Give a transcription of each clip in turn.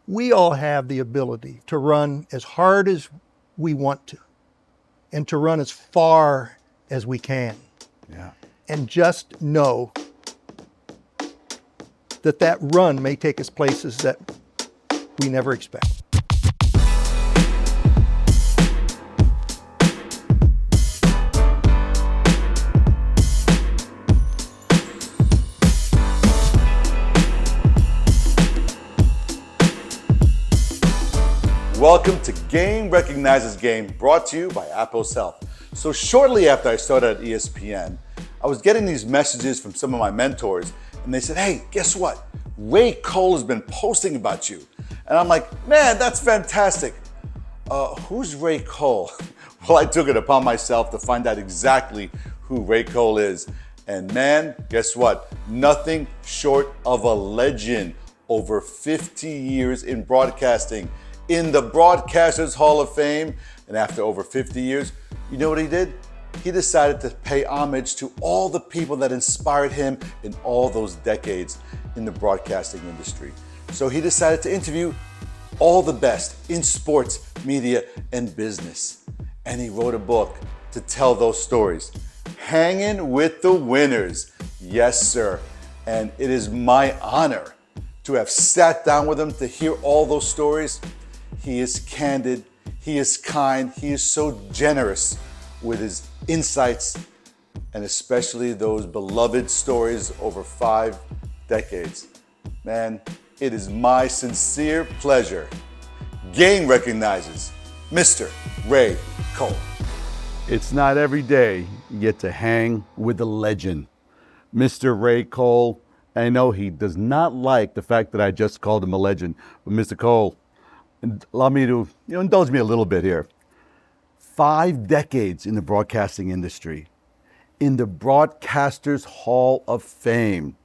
we all have the ability to run as hard as we want to and to run as far as we can. Yeah. And just know that that run may take us places that we never expect. Welcome to Game Recognizes Game, brought to you by Apos Health. So shortly after I started at ESPN, I was getting these messages from some of my mentors, and they said, hey, guess what? Ray Cole has been posting about you. And I'm like, man, that's fantastic. Who's Ray Cole? Well, I took it upon myself to find out exactly who Ray Cole is. And man, guess what? Nothing short of a legend. Over 50 years in broadcasting, in the Broadcasters Hall of Fame. And after over 50 years, you know what he did? He decided to pay homage to all the people that inspired him in all those decades in the broadcasting industry. So he decided to interview all the best in sports, media, and business. And he wrote a book to tell those stories. Hanging with the Winners. Yes, sir. And it is my honor to have sat down with him to hear all those stories. He is candid, he is kind, he is so generous with his insights, and especially those beloved stories over 5 decades. Man, it is my sincere pleasure. Game recognizes Mr. Ray Cole. It's not every day you get to hang with a legend. Mr. Ray Cole, I know he does not like the fact that I just called him a legend, but Mr. Cole, allow me to indulge me a little bit here. 5 decades in the broadcasting industry, in the Broadcasters Hall of Fame,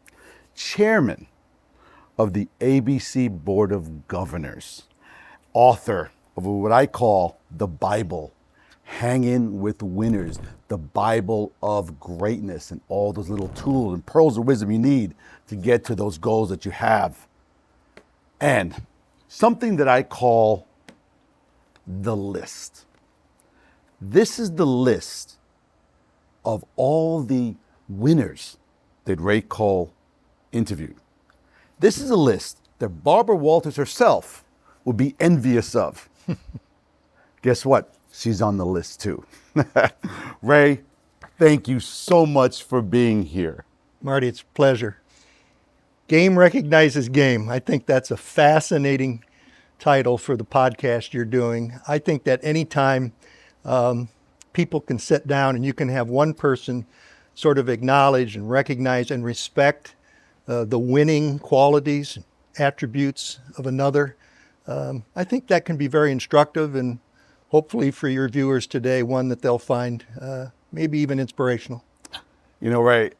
chairman of the ABC Board of Governors, author of what I call the Bible, Hanging with Winners, the Bible of greatness, and all those little tools and pearls of wisdom you need to get to those goals that you have. And something that I call the list. This is the list of all the winners that Ray Cole interviewed. This is a list that Barbara Walters herself would be envious of. Guess what? She's on the list too. Ray, thank you so much for being here. Marty, it's a pleasure. Game recognizes game. I think that's a fascinating title for the podcast you're doing. I think that anytime people can sit down and you can have one person sort of acknowledge and recognize and respect the winning qualities, attributes of another, I think that can be very instructive and hopefully for your viewers today, one that they'll find maybe even inspirational. You know, Ray,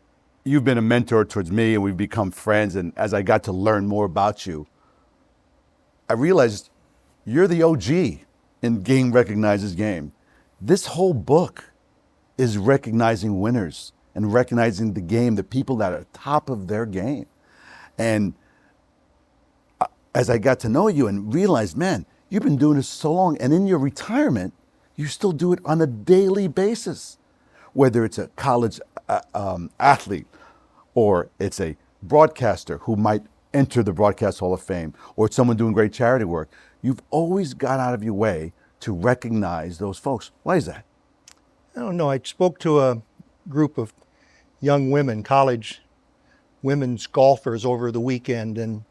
you've been a mentor towards me and we've become friends. And as I got to learn more about you, I realized you're the OG in Game Recognizes Game. This whole book is recognizing winners and recognizing the game, the people that are top of their game. And as I got to know you and realized, man, you've been doing this so long, and in your retirement, you still do it on a daily basis. Whether it's a college athlete, or it's a broadcaster who might enter the Broadcast Hall of Fame, or it's someone doing great charity work, you've always got out of your way to recognize those folks. Why is that? I don't know. I spoke to a group of young women, college women's golfers over the weekend, and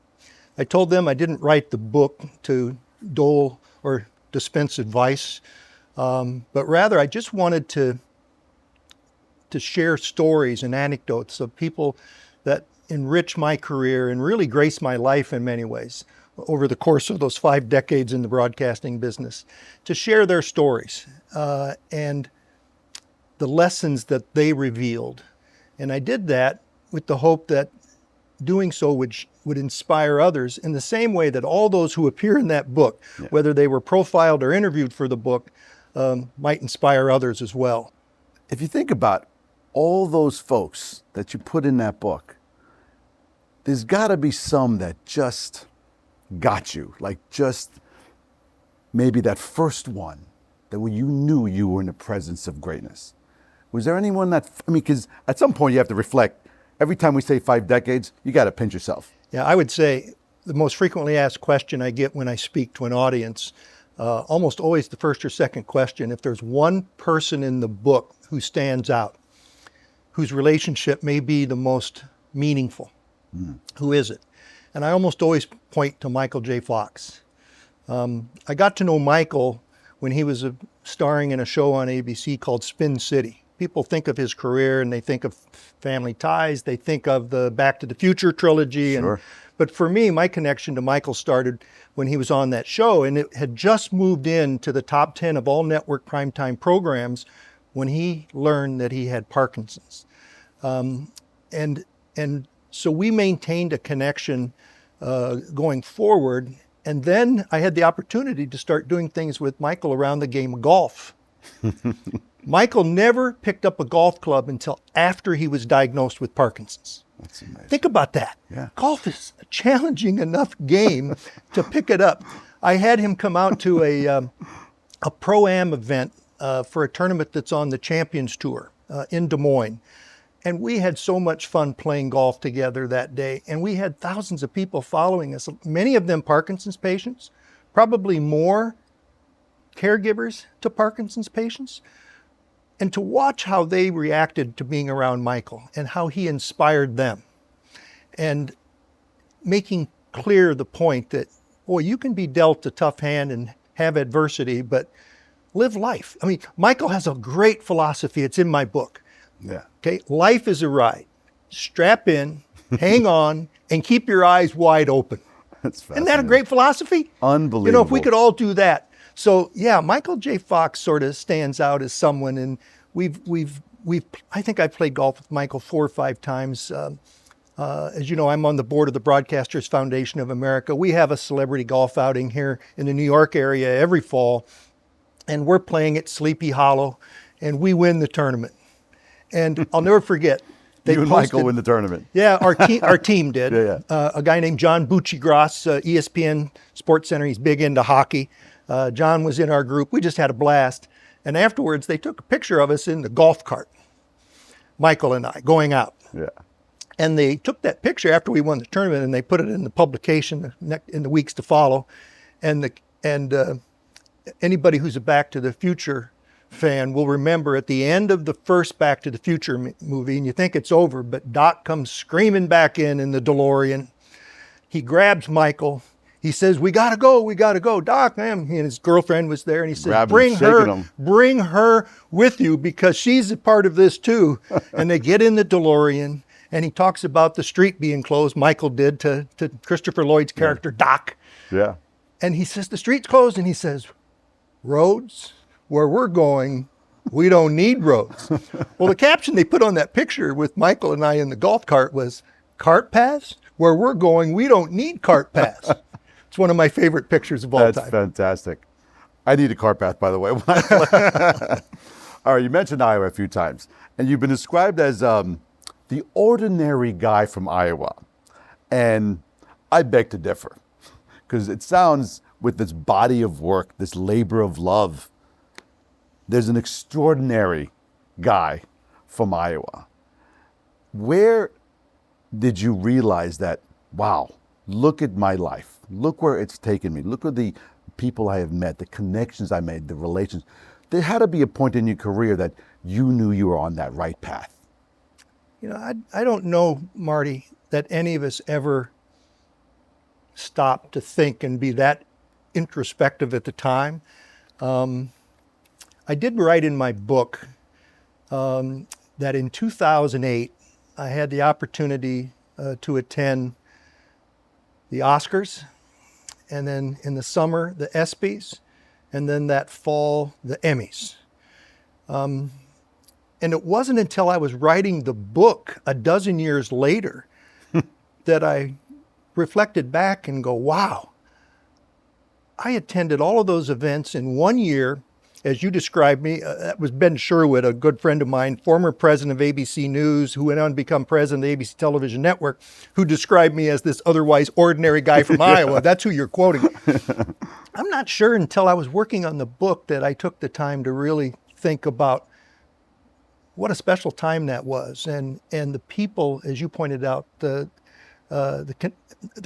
I told them I didn't write the book to dole or dispense advice, but rather I just wanted to share stories and anecdotes of people that enrich my career and really grace my life in many ways over the course of those 5 decades in the broadcasting business, to share their stories and the lessons that they revealed. And I did that with the hope that doing so would inspire others in the same way that all those who appear in that book, whether they were profiled or interviewed for the book, might inspire others as well. If you think about all those folks that you put in that book, there's got to be some that just got you? Like just maybe that first one that when you knew you were in the presence of greatness. Was there anyone that, I mean, because at some point you have to reflect. Every time we say 5 decades, you got to pinch yourself. Yeah, I would say the most frequently asked question I get when I speak to an audience, almost always the first or second question, if there's one person in the book who stands out, whose relationship may be the most meaningful, who is it? And I almost always point to Michael J. Fox. I got to know Michael when he was starring in a show on ABC called Spin City. People think of his career and they think of Family Ties, they think of the Back to the Future trilogy. Sure. But for me, my connection to Michael started when he was on that show, and it had just moved into the top 10 of all network primetime programs when he learned that he had Parkinson's. And so we maintained a connection going forward. And then I had the opportunity to start doing things with Michael around the game of golf. Michael never picked up a golf club until after he was diagnosed with Parkinson's. That's amazing. Think about that. Yeah. Golf is a challenging enough game to pick it up. I had him come out to a Pro-Am event for a tournament that's on the Champions Tour in Des Moines. And we had so much fun playing golf together that day. And we had thousands of people following us, many of them Parkinson's patients, probably more caregivers to Parkinson's patients. And to watch how they reacted to being around Michael and how he inspired them. And making clear the point that, boy, you can be dealt a tough hand and have adversity, but live life. I mean, Michael has a great philosophy. It's in my book. Yeah. Okay, life is a ride. Strap in, hang on, and keep your eyes wide open. That's Isn't that a great philosophy? Unbelievable. You know, if we could all do that. So yeah, Michael J. Fox sort of stands out as someone, and I think I've played golf with Michael 4 or 5 times. As you know, I'm on the board of the Broadcasters Foundation of America. We have a celebrity golf outing here in the New York area every fall, and we're playing at Sleepy Hollow, and we win the tournament. And I'll never forget. You and Michael win the tournament. Yeah, our team did. Yeah. A guy named John Bucci-Gross, ESPN Sports Center. He's big into hockey. John was in our group. We just had a blast. And afterwards, they took a picture of us in the golf cart, Michael and I, going out. Yeah. And they took that picture after we won the tournament, and they put it in the publication in the weeks to follow. And anybody who's a Back to the Future fan will remember at the end of the first Back to the Future movie, and you think it's over, but Doc comes screaming back in the DeLorean. He grabs Michael. He says, we gotta go, Doc, man. He and his girlfriend was there, and he said, bring her with you because she's a part of this too. And they get in the DeLorean, and he talks about the street being closed. Michael did to Christopher Lloyd's character, Doc. Yeah. And he says, the street's closed, and he says, roads? Where we're going, we don't need roads. Well, the caption they put on that picture with Michael and I in the golf cart was, cart paths? Where we're going, we don't need cart paths. It's one of my favorite pictures of all time. That's fantastic. I need a cart path, by the way. All right, you mentioned Iowa a few times, and you've been described as the ordinary guy from Iowa. And I beg to differ, because it sounds, with this body of work, this labor of love, there's an extraordinary guy from Iowa. Where did you realize that, wow, look at my life. Look where it's taken me. Look at the people I have met, the connections I made, the relations. There had to be a point in your career that you knew you were on that right path. You know, I don't know, Marty, that any of us ever stopped to think and be that introspective at the time. I did write in my book that in 2008, I had the opportunity to attend the Oscars, and then in the summer, the ESPYs, and then that fall, the Emmys. And it wasn't until I was writing the book a dozen years later that I reflected back and go, wow, I attended all of those events in one year as you described me. That was Ben Sherwood, a good friend of mine, former president of ABC News, who went on to become president of the ABC Television Network, who described me as this otherwise ordinary guy from Iowa. That's who you're quoting. I'm not sure until I was working on the book that I took the time to really think about what a special time that was, and the people, as you pointed out, the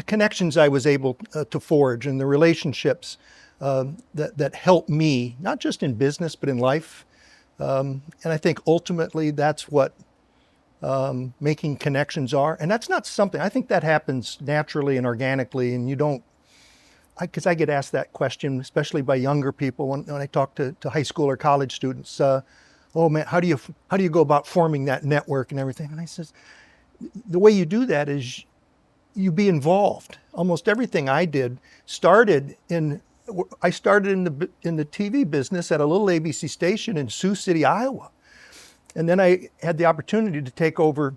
connections I was able to forge, and the relationships that helped me, not just in business but in life. And I think ultimately that's what making connections are, and that's not something. I think that happens naturally and organically, and you don't. Because I get asked that question, especially by younger people when I talk to high school or college students. Oh man, how do you go about forming that network and everything? And I says, the way you do that is you be involved. Almost everything I did started in the TV business at a little ABC station in Sioux City, Iowa, and then I had the opportunity to take over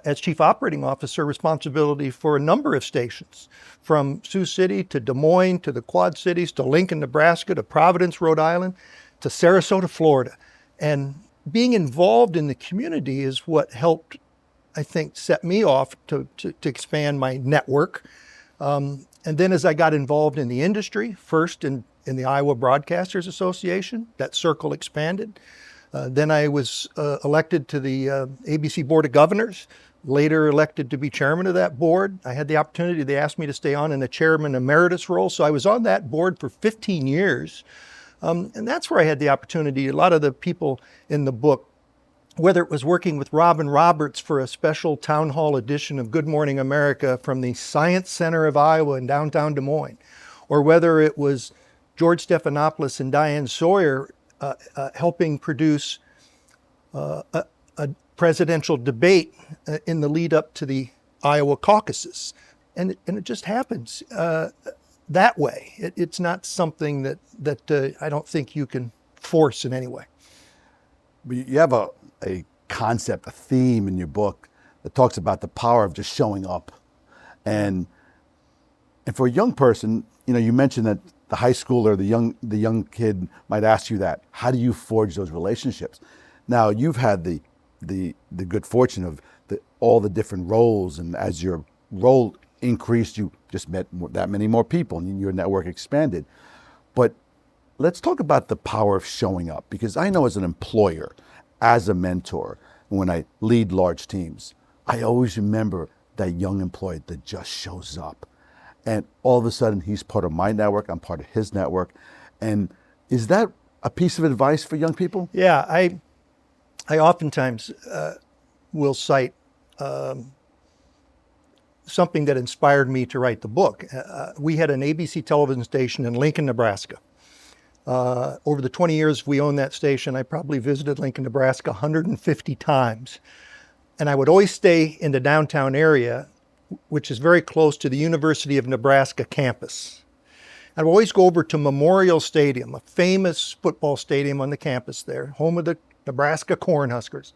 as chief operating officer responsibility for a number of stations, from Sioux City to Des Moines to the Quad Cities to Lincoln, Nebraska to Providence, Rhode Island to Sarasota, Florida. And being involved in the community is what helped, I think, set me off to expand my network. And then as I got involved in the industry, first in the Iowa Broadcasters Association, that circle expanded. Then I was elected to the ABC Board of Governors, later elected to be chairman of that board. I had the opportunity, they asked me to stay on in the chairman emeritus role, so I was on that board for 15 years. And that's where I had the opportunity. A lot of the people in the book, whether it was working with Robin Roberts for a special town hall edition of Good Morning America from the Science Center of Iowa in downtown Des Moines, or whether it was George Stephanopoulos and Diane Sawyer helping produce a presidential debate in the lead up to the Iowa caucuses. And it just happens that way. It's not something that I don't think you can force in any way. You have a concept, a theme in your book that talks about the power of just showing up. And for a young person, you mentioned that the high schooler, the young kid might ask you that. How do you forge those relationships? Now, you've had the good fortune of all the different roles, and as your role increased, you just met that many more people, and your network expanded. But let's talk about the power of showing up, because I know as an employer, as a mentor, when I lead large teams, I always remember that young employee that just shows up. And all of a sudden, he's part of my network, I'm part of his network. And is that a piece of advice for young people? Yeah, I oftentimes will cite something that inspired me to write the book. We had an ABC television station in Lincoln, Nebraska. Over the 20 years we owned that station, I probably visited Lincoln, Nebraska 150 times. And I would always stay in the downtown area, which is very close to the University of Nebraska campus. I would always go over to Memorial Stadium, a famous football stadium on the campus there, home of the Nebraska Cornhuskers.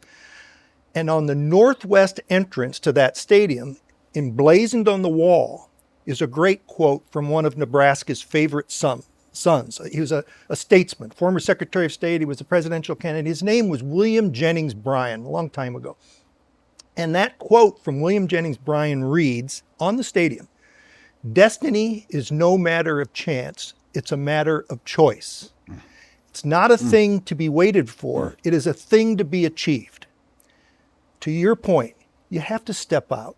And on the northwest entrance to that stadium, emblazoned on the wall, is a great quote from one of Nebraska's favorite sons. He was a statesman, former Secretary of State. He was a presidential candidate. His name was William Jennings Bryan, a long time ago. And that quote from William Jennings Bryan reads on the stadium, "Destiny is no matter of chance, it's a matter of choice. It's not a thing to be waited for, it is a thing to be achieved." To your point, you have to step out.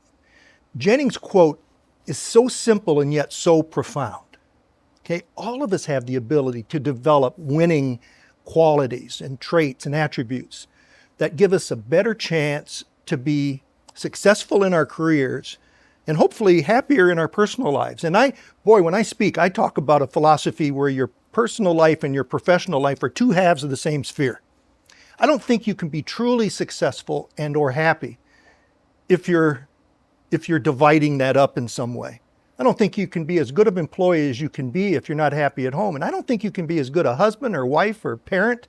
Jennings' quote is so simple and yet so profound. Okay, all of us have the ability to develop winning qualities and traits and attributes that give us a better chance to be successful in our careers and hopefully happier in our personal lives. And when I speak, I talk about a philosophy where your personal life and your professional life are two halves of the same sphere. I don't think you can be truly successful and or happy if you're dividing that up in some way. I don't think you can be as good of an employee as you can be if you're not happy at home. And I don't think you can be as good a husband or wife or parent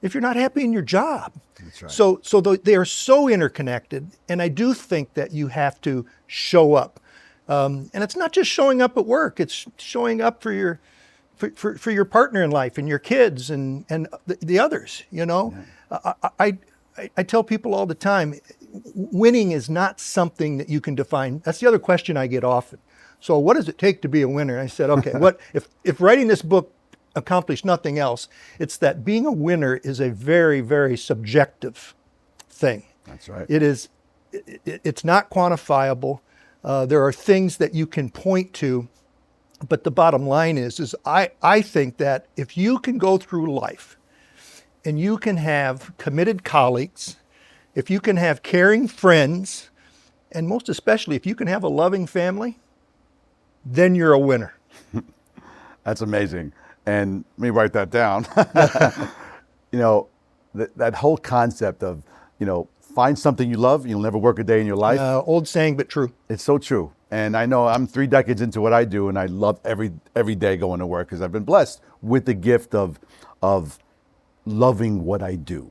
if you're not happy in your job. That's right. So they are so interconnected. And I do think that you have to show up. And it's not just showing up at work. It's showing up for for your partner in life and your kids and the others, you know. Yeah. I tell people all the time, winning is not something that you can define. That's the other question I get often. So what does it take to be a winner? I said, okay, what if writing this book accomplished nothing else, it's that being a winner is a very, very subjective thing. That's right. It's not quantifiable. There are things that you can point to, but the bottom line is I think that if you can go through life and you can have committed colleagues, if you can have caring friends, and most especially if you can have a loving family, then you're a winner. That's amazing. And let me write that down. You know, that whole concept of, you know, find something you love, you'll never work a day in your life. Old saying, but true. It's so true. And I know I'm 3 decades into what I do, and I love every day going to work because I've been blessed with the gift of loving what I do.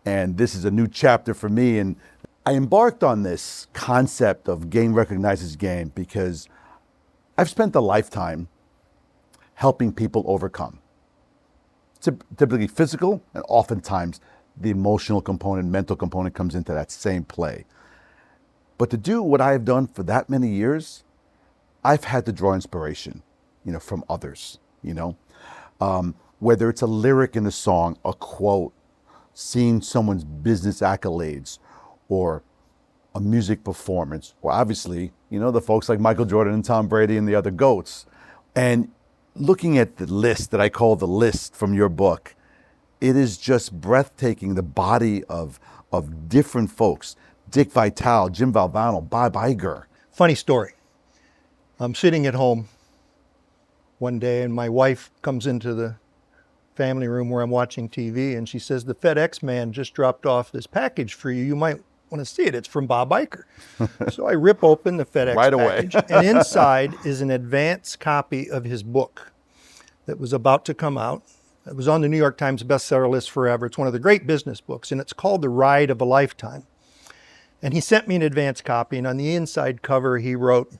And this is a new chapter for me. And I embarked on this concept of game recognizes game because I've spent a lifetime helping people overcome. Typically physical, and oftentimes the emotional component, mental component comes into that same play. But to do what I have done for that many years, I've had to draw inspiration, you know, from others, you know. Whether it's a lyric in a song, a quote, seeing someone's business accolades, or a music performance, or obviously, you know, the folks like Michael Jordan and Tom Brady and the other GOATs. And looking at the list that I call the list from your book, it is just breathtaking, the body of different folks. Dick Vitale, Jim Valvano, Bob Iger. Funny story. I'm sitting at home one day and my wife comes into the family room where I'm watching TV and she says, the FedEx man just dropped off this package for you. You might want to see it. It's from Bob Iger. So I rip open the FedEx right away. package and inside is an advance copy of his book that was about to come out. It was on the New York Times bestseller list forever. It's one of the great business books and it's called The Ride of a Lifetime. And he sent me an advance copy and on the inside cover he wrote,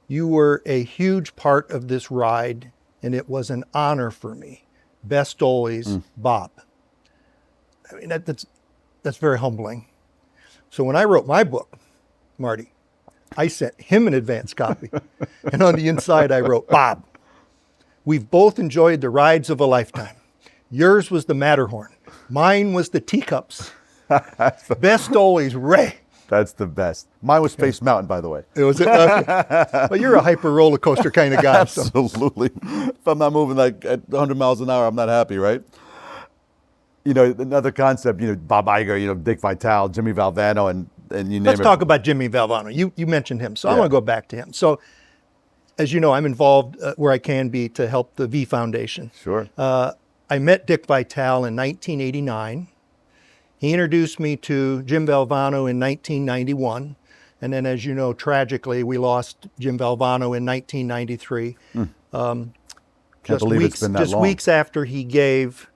you were a huge part of this ride and it was an honor for me. Best always, Bob. I mean, that's very humbling. So when I wrote my book, Marty, I sent him an advance copy. And on the inside I wrote, Bob, we've both enjoyed the rides of a lifetime. Yours was the Matterhorn. Mine was the teacups. Best always, Ray. That's the best. Mine was Space Mountain, by the way. It was. Well, you're a hyper roller coaster kind of guy. Absolutely. So. If I'm not moving like at 100 miles an hour, I'm not happy, right? You know, another concept, you know, Bob Iger, you know, Dick Vitale, Jimmy Valvano, and you name it. Let's talk about Jimmy Valvano. You mentioned him, so I want to go back to him. So, as you know, I'm involved where I can be to help the V Foundation. Sure. I met Dick Vitale in 1989. He introduced me to Jim Valvano in 1991. And then, as you know, tragically, we lost Jim Valvano in 1993. Can't believe it's been that long. Just weeks after he gave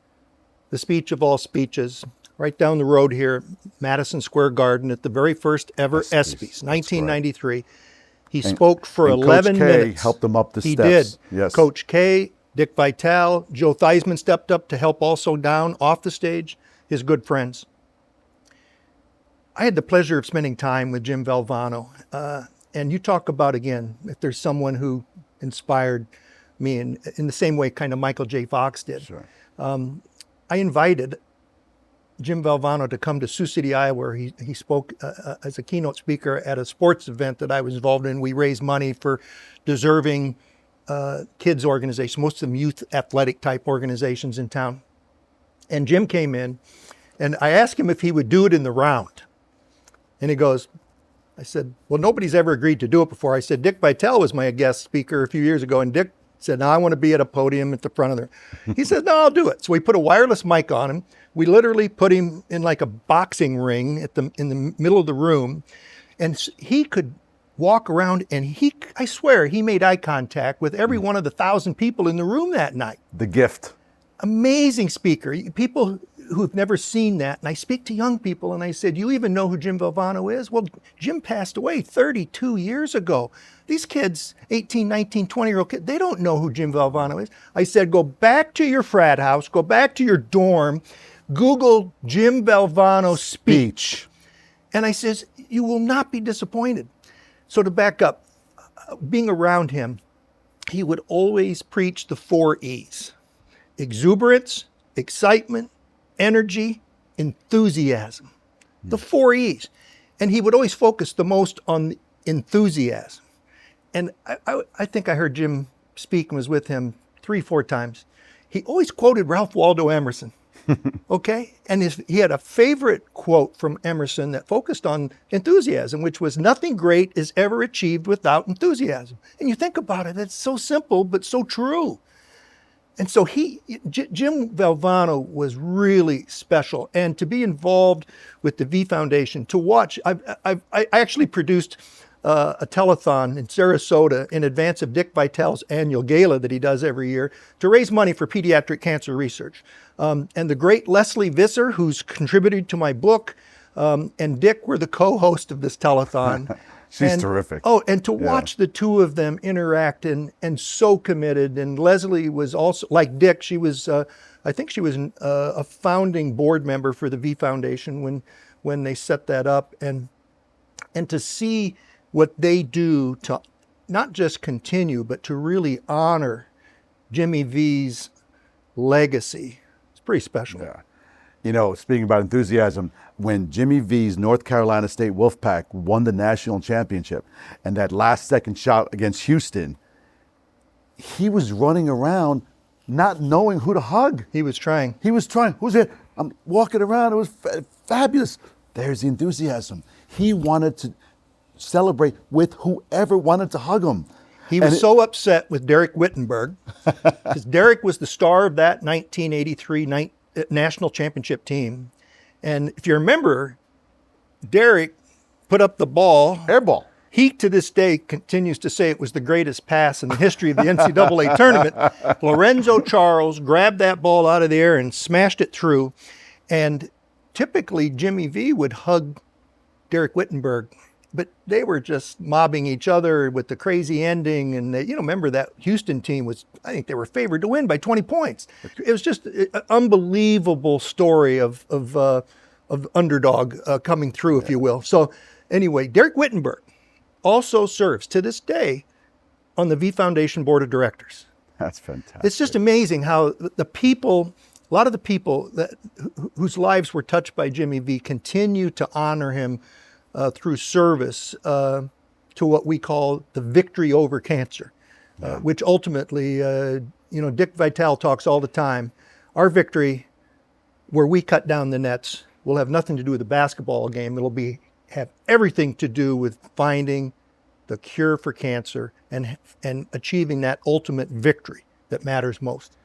the speech of all speeches, right down the road here, Madison Square Garden, at the very first ever ESPYs, 1993. Right. He spoke for 11 minutes. Coach K helped him up the steps. He did. Yes. Coach K, Dick Vitale, Joe Theismann stepped up to help also down off the stage, his good friends. I had the pleasure of spending time with Jim Valvano. And you talk about, again, if there's someone who inspired me in the same way kind of Michael J. Fox did. Sure. I invited Jim Valvano to come to Sioux City, Iowa, where he spoke as a keynote speaker at a sports event that I was involved in. We raised money for deserving kids organizations, most of them youth athletic type organizations in town. And Jim came in and I asked him if he would do it in the round. And he goes, I said, well, nobody's ever agreed to do it before. I said, Dick Vitale was my guest speaker a few years ago. And Dick said, no, I want to be at a podium at the front of there. He said, no, I'll do it. So we put a wireless mic on him. We literally put him in like a boxing ring in the middle of the room. And he could walk around and I swear, he made eye contact with every one of the 1,000 people in the room that night. The gift. Amazing speaker. People who've never seen that, and I speak to young people, and I said, you even know who Jim Valvano is? Well, Jim passed away 32 years ago. These kids, 18, 19, 20-year-old kids, they don't know who Jim Valvano is. I said, go back to your frat house, go back to your dorm, Google Jim Valvano speech. And I says, you will not be disappointed. So to back up, being around him, he would always preach the 4 E's: exuberance, excitement, energy, enthusiasm. The 4 E's. And he would always focus the most on enthusiasm. And I think I heard Jim speak and was with him 3-4 times. He always quoted Ralph Waldo Emerson. Okay? And he had a favorite quote from Emerson that focused on enthusiasm, which was, nothing great is ever achieved without enthusiasm. And you think about it, it's so simple, but so true. And so Jim Valvano was really special. And to be involved with the V Foundation, to watch, I actually produced a telethon in Sarasota in advance of Dick Vitale's annual gala that he does every year to raise money for pediatric cancer research. And the great Leslie Visser, who's contributed to my book, and Dick were the co-host of this telethon. She's terrific. Oh, and to watch the two of them interact and so committed. And Leslie was also, like Dick, she was, I think she was a founding board member for the V Foundation when they set that up. And to see what they do to not just continue, but to really honor Jimmy V's legacy, it's pretty special. Yeah. You know, speaking about enthusiasm, when Jimmy V's North Carolina State Wolfpack won the national championship and that last second shot against Houston, he was running around not knowing who to hug. He was trying. Who's it? I'm walking around. It was fabulous. There's the enthusiasm. He wanted to celebrate with whoever wanted to hug him. He was so upset with Derek Whittenberg because Derek was the star of that 1983 national championship team. And if you remember, Derek put up the ball. Airball. He, to this day, continues to say it was the greatest pass in the history of the NCAA tournament. Lorenzo Charles grabbed that ball out of the air and smashed it through. And typically, Jimmy V would hug Derek Whittenberg, but they were just mobbing each other with the crazy ending. And remember that Houston team I think they were favored to win by 20 points. It was just an unbelievable story of underdog coming through, if you will. So anyway, Derek Whittenberg also serves to this day on the V Foundation Board of Directors. That's fantastic. It's just amazing how a lot of the people whose lives were touched by Jimmy V continue to honor him through service to what we call the victory over cancer, which ultimately, Dick Vitale talks all the time. Our victory, where we cut down the nets, will have nothing to do with the basketball game. It'll have everything to do with finding the cure for cancer and achieving that ultimate victory that matters most.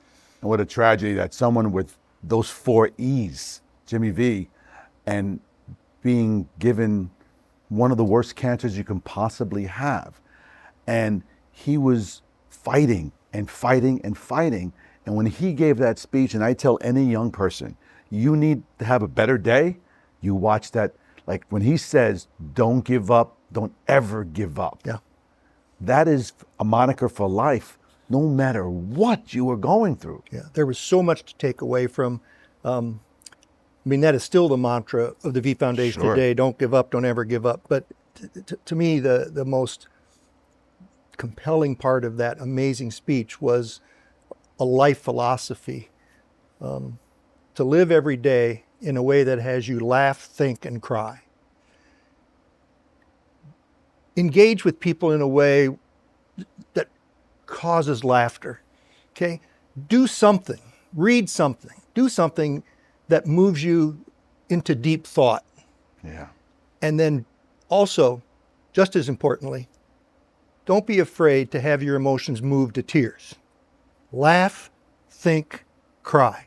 And what a tragedy that someone with those 4 E's, Jimmy V, and being given one of the worst cancers you can possibly have. And he was fighting and fighting and fighting. And when he gave that speech, and I tell any young person, you need to have a better day, you watch that. Like when he says, don't give up, don't ever give up. Yeah. That is a moniker for life, no matter what you are going through. Yeah, there was so much to take away from. That is still the mantra of the V Foundation today. Don't give up, don't ever give up. But to me, the most compelling part of that amazing speech was a life philosophy. To live every day in a way that has you laugh, think, and cry. Engage with people in a way that causes laughter. Okay? Do something. Read something. Do something that moves you into deep thought. Yeah. And then also, just as importantly, don't be afraid to have your emotions move to tears. Laugh, think, cry.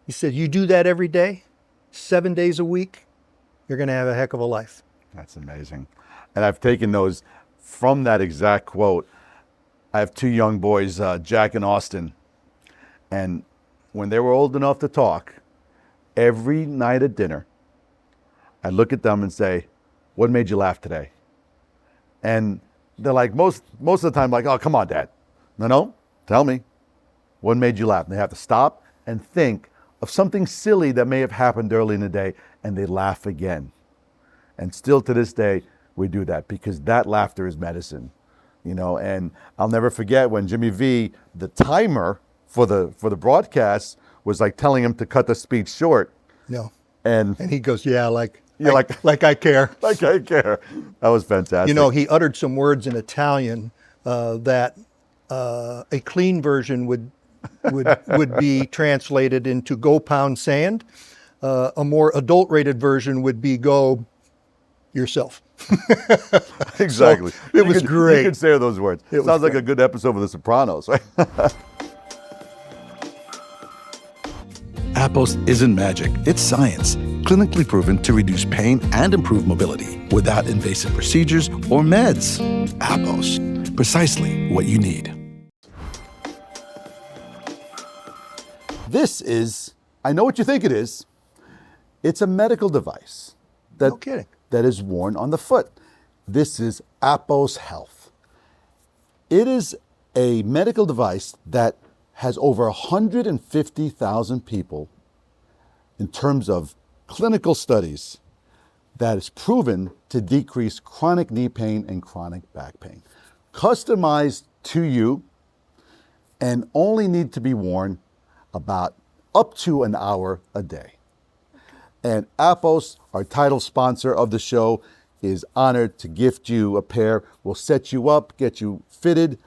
He said, you do that every day, 7 days a week, you're going to have a heck of a life. That's amazing. And I've taken those from that exact quote. I have 2 young boys, Jack and Austin. And when they were old enough to talk, every night at dinner, I look at them and say, what made you laugh today? And they're like, most of the time, like, oh, come on, Dad. No, tell me. What made you laugh? And they have to stop and think of something silly that may have happened early in the day, and they laugh again. And still to this day, we do that because that laughter is medicine, you know. And I'll never forget when Jimmy V, the timer for the broadcast, was like telling him to cut the speech short. No. And he goes, yeah, like I care. Like I care. That was fantastic. You know, he uttered some words in Italian that a clean version would be translated into go pound sand. A more adult-rated version would be go yourself. Exactly. So it was great. You could say those words. It sounds like a good episode of The Sopranos, right? Apos isn't magic, it's science, clinically proven to reduce pain and improve mobility without invasive procedures or meds. Apos, precisely what you need. This is, I know what you think it is. It's a medical device No kidding. that is worn on the foot. This is Apos Health. It is a medical device that has over 150,000 people in terms of clinical studies that is proven to decrease chronic knee pain and chronic back pain. Customized to you and only need to be worn about up to an hour a day. And Apos, our title sponsor of the show, is honored to gift you a pair. We'll set you up, get you fitted,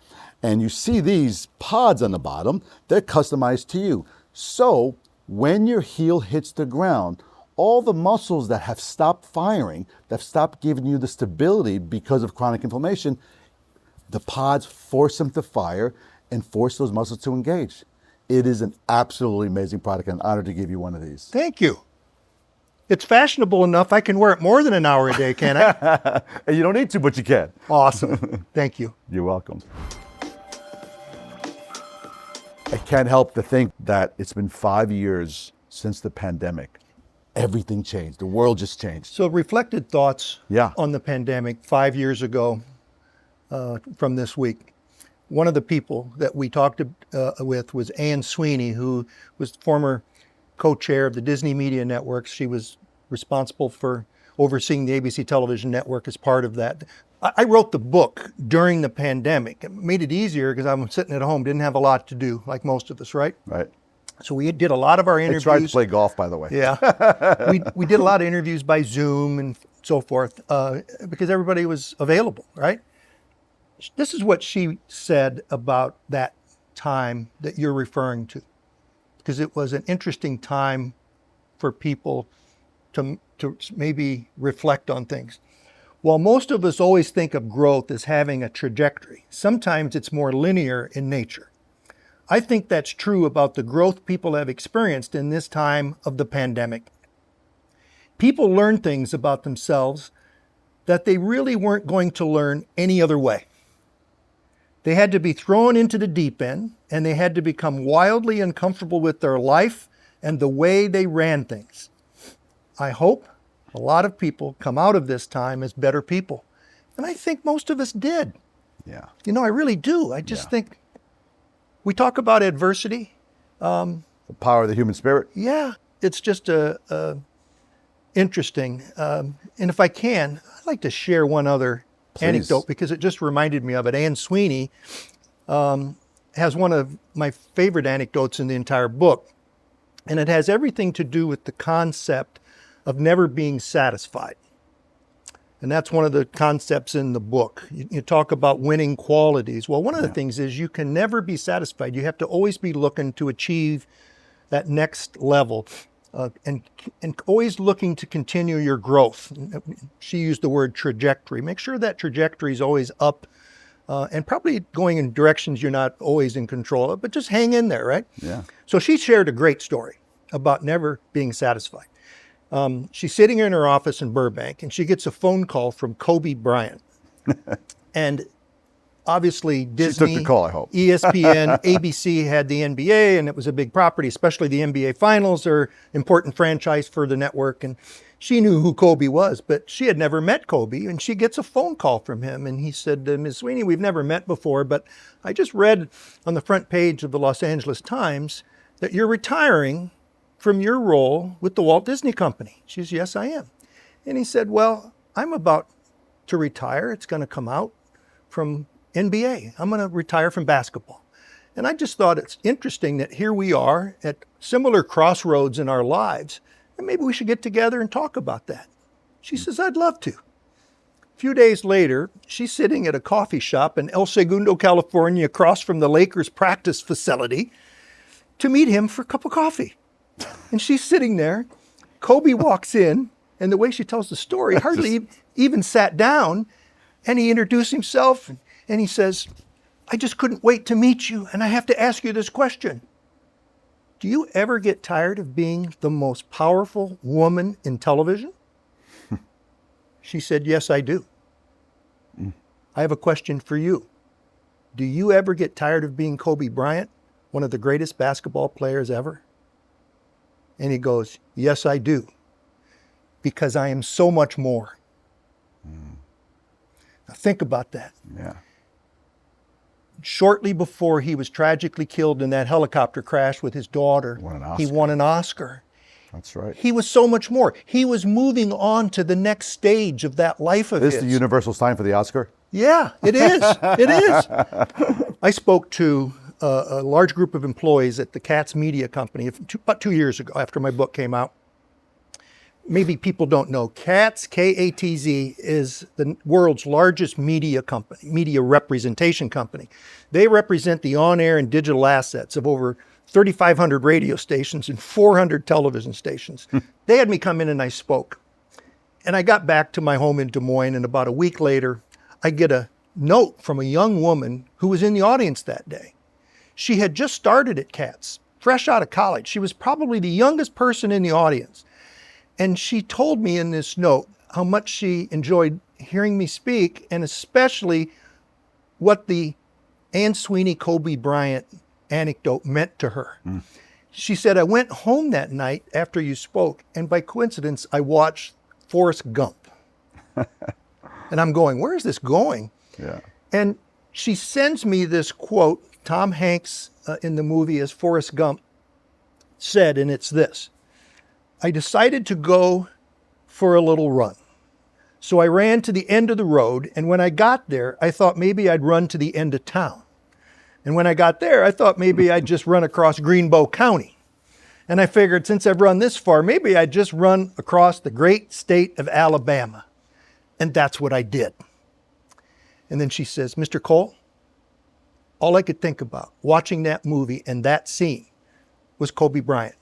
and you see these pods on the bottom. They're customized to you. So when your heel hits the ground, all the muscles that have stopped firing, that have stopped giving you the stability because of chronic inflammation, the pods force them to fire and force those muscles to engage. It is an absolutely amazing product, and I'm honored to give you one of these. Thank you. It's fashionable enough I can wear it more than an hour a day, can I? And you don't need to, but you can. Awesome. Thank you. You're welcome. I can't help to think that it's been 5 years since the pandemic. Everything changed. The world just changed. So reflected thoughts Yeah. on the pandemic 5 years ago from this week. One of the people that we talked with was Ann Sweeney, who was former co-chair of the Disney Media Networks. She was responsible for overseeing the ABC television network as part of that. I wrote the book during the pandemic. It made it easier because I'm sitting at home, didn't have a lot to do, like most of us, right? Right. So we did a lot of our I interviews. tried to play golf, by the way. Yeah. we did a lot of interviews by Zoom and so forth because everybody was available, right? This is what she said about that time that you're referring to, because it was an interesting time for people to maybe reflect on things. While most of us always think of growth as having a trajectory, sometimes it's more linear in nature. I think that's true about the growth people have experienced in this time of the pandemic. People learn things about themselves that they really weren't going to learn any other way. They had to be thrown into the deep end, and they had to become wildly uncomfortable with their life and the way they ran things. I hope a lot of people come out of this time as better people. And I think most of us did. Yeah. You know, I really do. I just think we talk about adversity. The power of the human spirit. Yeah, it's just interesting. And if I can, I'd like to share one other anecdote because it just reminded me of it. Ann Sweeney has one of my favorite anecdotes in the entire book. And it has everything to do with the concept of never being satisfied. And that's one of the concepts in the book. You talk about winning qualities. Well, one of the things is you can never be satisfied. You have to always be looking to achieve that next level and always looking to continue your growth. She used the word trajectory. Make sure that trajectory is always up and probably going in directions you're not always in control of, but just hang in there, right? Yeah. So she shared a great story about never being satisfied. She's sitting in her office in Burbank, and she gets a phone call from Kobe Bryant. And obviously Disney, took the call, I hope. ESPN, ABC had the NBA, and it was a big property, especially the NBA Finals are important franchise for the network. And she knew who Kobe was, but she had never met Kobe. And she gets a phone call from him, and he said, Ms. Sweeney, we've never met before, but I just read on the front page of the Los Angeles Times that you're retiring from your role with the Walt Disney Company. She says, yes, I am. And he said, well, I'm about to retire. It's going to come out from NBA. I'm going to retire from basketball. And I just thought it's interesting that here we are at similar crossroads in our lives, and maybe we should get together and talk about that. She says, I'd love to. A few days later, she's sitting at a coffee shop in El Segundo, California, across from the Lakers practice facility to meet him for a cup of coffee. And she's sitting there. Kobe walks in, and the way she tells the story, hardly even sat down, and he introduced himself. And he says, I just couldn't wait to meet you, and I have to ask you this question. Do you ever get tired of being the most powerful woman in television? She said, yes, I do. I have a question for you. Do you ever get tired of being Kobe Bryant, one of the greatest basketball players ever? And he goes, yes, I do, because I am so much more. Now think about that. Yeah. Shortly before he was tragically killed in that helicopter crash with his daughter, he won an Oscar. That's right. He was so much more. He was moving on to the next stage of that life of his. Is this the universal sign for the Oscar? Yeah, it is. It is. I spoke to a large group of employees at the Katz Media Company about 2 years ago after my book came out. Maybe people don't know, Katz, K-A-T-Z, is the world's largest media company, media representation company. They represent the on-air and digital assets of over 3,500 radio stations and 400 television stations. They had me come in and I spoke. And I got back to my home in Des Moines, and about a week later, I get a note from a young woman who was in the audience that day. She had just started at Katz, fresh out of college. She was probably the youngest person in the audience. And she told me in this note how much she enjoyed hearing me speak, and especially what the Anne Sweeney Kobe Bryant anecdote meant to her. She said, I went home that night after you spoke, and by coincidence, I watched Forrest Gump. And I'm going, where is this going? Yeah. And she sends me this quote, Tom Hanks in the movie as Forrest Gump said, and it's this. I decided to go for a little run. So I ran to the end of the road, and when I got there, I thought maybe I'd run to the end of town. And when I got there, I thought maybe I'd just run across Greenbow County. And I figured since I've run this far, maybe I'd just run across the great state of Alabama. And that's what I did. And then she says, Mr. Cole, all I could think about watching that movie and that scene was Kobe Bryant.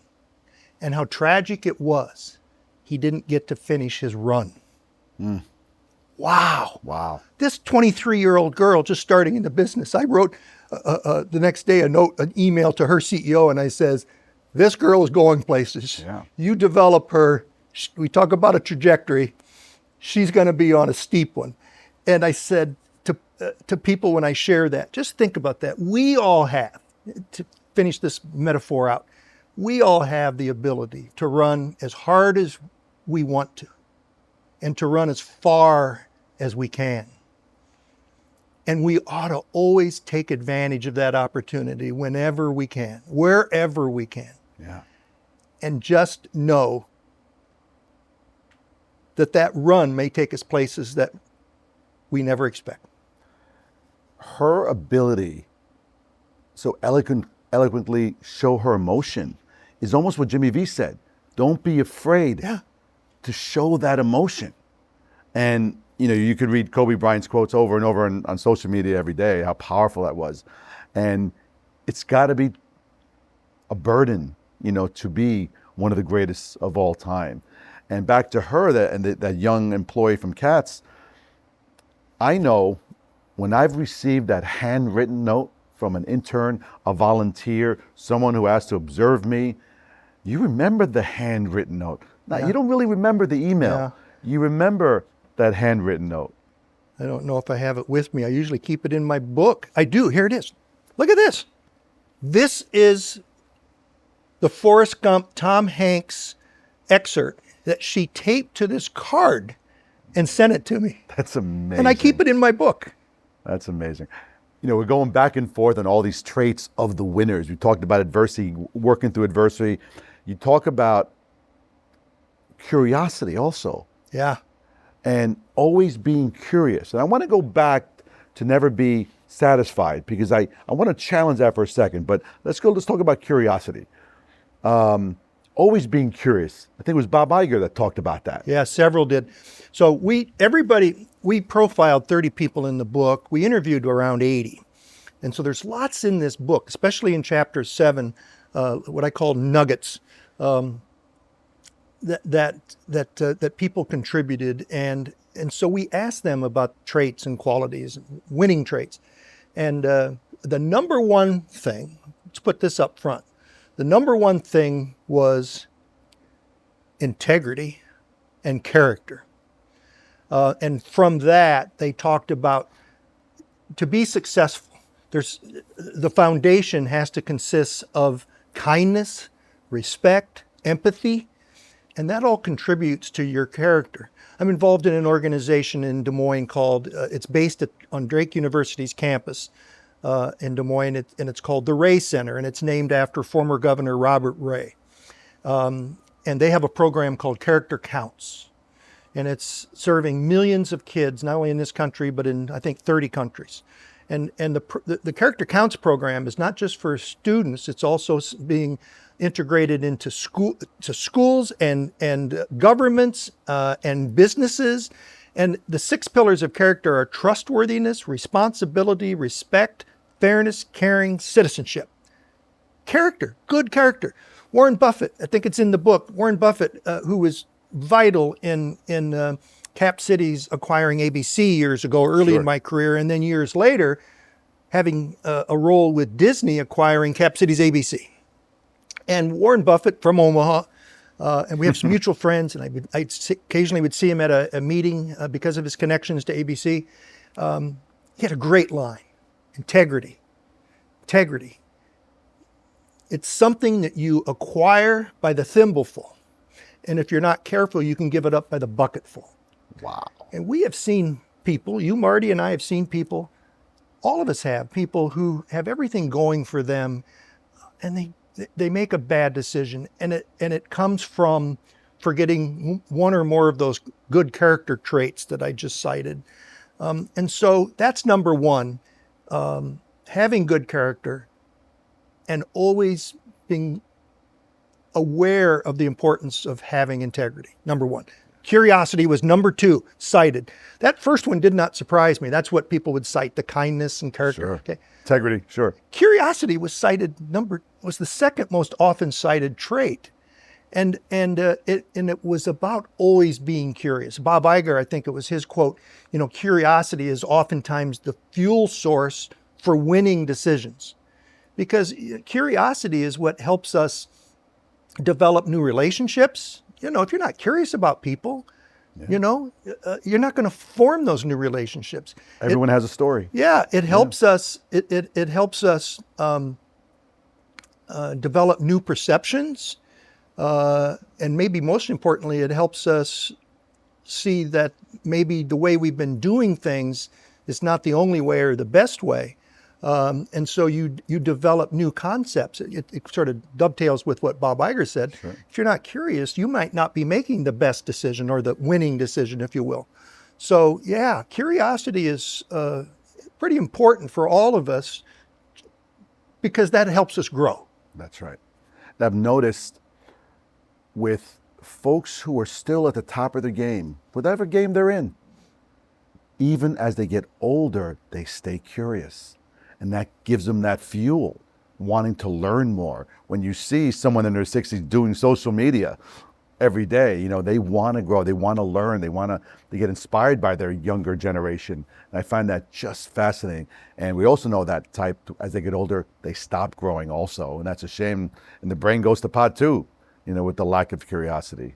And how tragic it was. He didn't get to finish his run. Wow. Wow. This 23-year-old girl just starting in the business, I wrote the next day an email to her CEO, and I says, this girl is going places. Yeah. You develop her. We talk about a trajectory. She's going to be on a steep one. And I said to people when I share that, just think about that. We all have, to finish this metaphor out, we all have the ability to run as hard as we want to and to run as far as we can. And we ought to always take advantage of that opportunity whenever we can, wherever we can. Yeah. And just know that that run may take us places that we never expect. Her ability so eloquently show her emotion is almost what Jimmy V said. Don't be afraid to show that emotion. And you know, you could read Kobe Bryant's quotes over and over on social media every day, how powerful that was. And it's got to be a burden, you know, to be one of the greatest of all time. And back to her, that young employee from Katz, I know when I've received that handwritten note from an intern, a volunteer, someone who asked to observe me, you remember the handwritten note. Now, you don't really remember the email. You remember that handwritten note. I don't know if I have it with me. I usually keep it in my book. I do. Here it is. Look at this. This is the Forrest Gump Tom Hanks excerpt that she taped to this card and sent it to me. That's amazing. And I keep it in my book. That's amazing. You know, we're going back and forth on all these traits of the winners. We talked about adversity, working through adversity. You talk about curiosity also. Yeah. And always being curious. And I want to go back to never be satisfied, because I want to challenge that for a second. But let's talk about curiosity. Always being curious. I think it was Bob Iger that talked about that. Yeah, several did. So we profiled 30 people in the book. We interviewed around 80. And so there's lots in this book, especially in chapter 7, what I call nuggets, that people contributed. And so we asked them about traits and qualities, winning traits. And the number one thing, let's put this up front. The number one thing was integrity and character. And from that, they talked about, to be successful, the foundation has to consist of kindness, respect, empathy, and that all contributes to your character. I'm involved in an organization in Des Moines called, it's based on Drake University's campus in Des Moines, and it's called the Ray Center, and it's named after former Governor Robert Ray. And they have a program called Character Counts. And it's serving millions of kids, not only in this country, but in, I think, 30 countries. And the Character Counts program is not just for students, it's also being integrated into schools and governments and businesses. And the 6 pillars of character are trustworthiness, responsibility, respect, fairness, caring, citizenship. Character, good character. Warren Buffett, I think it's in the book, Warren Buffett, who was vital in Cap Cities acquiring ABC years ago, early in my career, and then years later, having a role with Disney acquiring Cap Cities ABC. And Warren Buffett from Omaha, and we have some mutual friends, and I occasionally would see him at a meeting because of his connections to ABC. He had a great line, integrity. Integrity. It's something that you acquire by the thimbleful. And if you're not careful, you can give it up by the bucketful. Wow. And we have seen people, you, Marty, and I have seen people, all of us have, people who have everything going for them, and they make a bad decision. And it comes from forgetting one or more of those good character traits that I just cited. And so that's number one, having good character and always being aware of the importance of having integrity, number one. Curiosity was number 2, cited. That first one did not surprise me. That's what people would cite, the kindness and character. Sure. Okay. Integrity, sure. Curiosity was cited, was the second most often cited trait. And it was about always being curious. Bob Iger, I think it was his quote, curiosity is oftentimes the fuel source for winning decisions. Because curiosity is what helps us develop new relationships. If you're not curious about people, you're not going to form those new relationships. Everyone has a story. Yeah, it helps us. It helps us develop new perceptions, and maybe most importantly, it helps us see that maybe the way we've been doing things is not the only way or the best way. And so you develop new concepts. It sort of dovetails with what Bob Iger said. Sure. If you're not curious, you might not be making the best decision or the winning decision, if you will. So yeah, curiosity is pretty important for all of us because that helps us grow. That's right. And I've noticed with folks who are still at the top of their game, whatever game they're in, even as they get older, they stay curious. And that gives them that fuel, wanting to learn more. When you see someone in their 60s doing social media every day, they want to grow, they want to learn, they get inspired by their younger generation. And I find that just fascinating. And we also know that type, as they get older, they stop growing also. And that's a shame. And the brain goes to pot too, with the lack of curiosity,